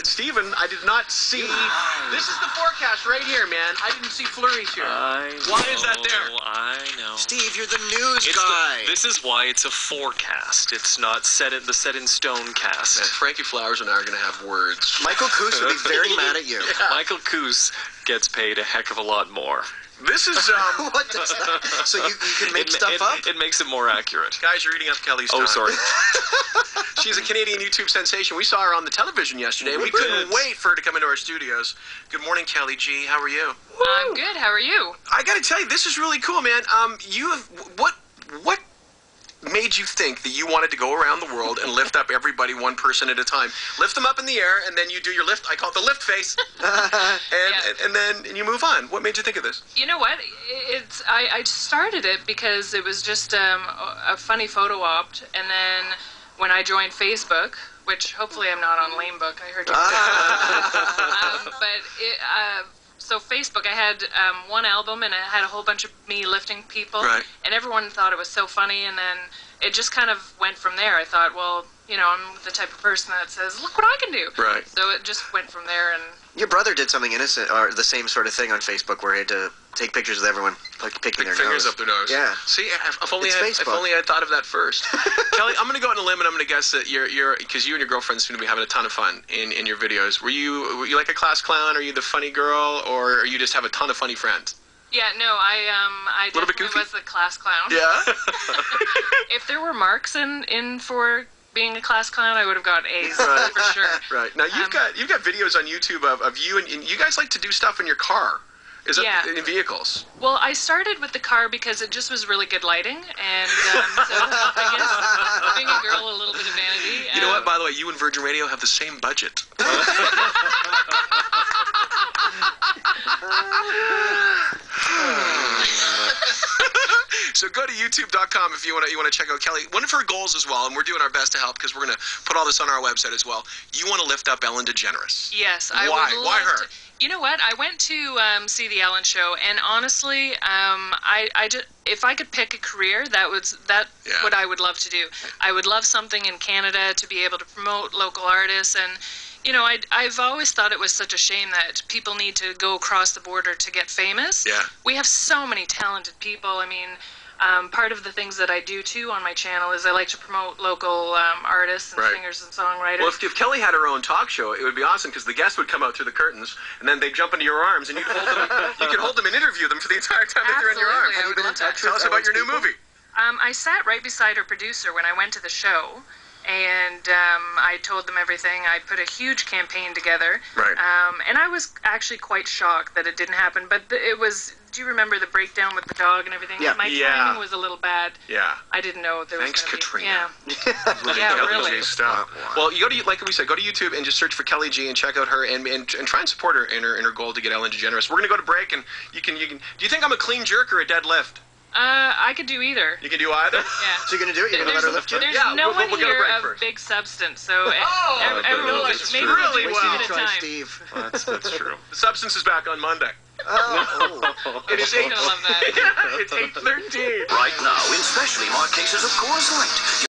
Steven, I did not see. This is the forecast right here, man. I didn't see flurries here. Why is that there? I know. Steve, you're the news guy. This is why it's a forecast. It's not the set in stone cast. Man, Frankie Flowers and I are going to have words. Michael Coos would be very mad at you. Yeah. Michael Coos gets paid a heck of a lot more. This is, What does that? So you can make stuff up? It makes it more accurate. Guys, you're eating up Kelly's time. Oh, sorry. She's a Canadian YouTube sensation. We saw her on the television yesterday, and we couldn't wait for her to come into our studios. Good morning, KellyG. How are you? I'm good. How are you? I got to tell you, this is really cool, man. What made you think that you wanted to go around the world and lift up everybody one person at a time? Lift them up in the air, and then you do your lift. I call it the lift face. and then you move on. What made you think of this? You know what? I started it because it was just a funny photo op, and then when I joined Facebook, which hopefully I'm not on Lamebook. I heard you. So Facebook, I had one album, and it had a whole bunch of me lifting people, and everyone thought it was so funny, and then it just kind of went from there. I thought, well, you know, I'm the type of person that says, look what I can do. Right. So it just went from there. And your brother did something innocent, or the same sort of thing on Facebook, where he had to take pictures of everyone, like picking their fingers nose. up their nose. Yeah. See, if only I'd thought of that first. Kelly, I'm going to go on a limb, and I'm going to guess that because you and your girlfriend seem to be having a ton of fun in your videos. Were you like a class clown? Are you the funny girl, or you just have a ton of funny friends? Yeah, no, I definitely was the class clown. Yeah. If there were marks in for being a class clown, I would have got A's for sure. Right. Now you've got videos on YouTube of you and you guys like to do stuff in your car. Is that in vehicles? Well, I started with the car because it just was really good lighting, and so I guess being a girl, a little bit of vanity. You know what? By the way, you and Virgin Radio have the same budget. So go to youtube.com if you want to check out Kelly. One of her goals as well, and we're doing our best to help because we're going to put all this on our website as well. You want to lift up Ellen DeGeneres. Yes, I would love Why her? You know what? I went to see the Ellen Show, and honestly, I just, if I could pick a career, that's what I would love to do. I would love something in Canada to be able to promote local artists, and you know, I've always thought it was such a shame that people need to go across the border to get famous. Yeah. We have so many talented people. I mean, part of the things that I do too on my channel is I like to promote local artists and singers and songwriters. Well, if Kelly had her own talk show, it would be awesome because the guests would come out through the curtains and then they'd jump into your arms and you'd hold them. You could hold them and interview them for the entire time that they're in your arms. Have you been in touch with Tell us about your new movie. I sat right beside her producer when I went to the show, and I told them everything. I put a huge campaign together, and I was actually quite shocked that it didn't happen. But it was. Do you remember the breakdown with the dog and everything? Yeah. My timing was a little bad. Yeah. I didn't know there was. Thanks, Katrina. Yeah, really. Stuff. Well, you go to, like we said, go to YouTube and just search for KellyG and check out her and try and support her in her goal to get Ellen DeGeneres. We're gonna go to break, and you can. Do you think I'm a clean jerk or a dead lift? I could do either. You can do either? Yeah. So you're going to do it? You're going to let her lift you? There's no one here of big substance, so everyone that's maybe really we'll well. give it a Try, time. Steve. That's true. The Substance is back on Monday. It is You're gonna love that. It's 8:13. Right now, in specially marked cases of Coors Light.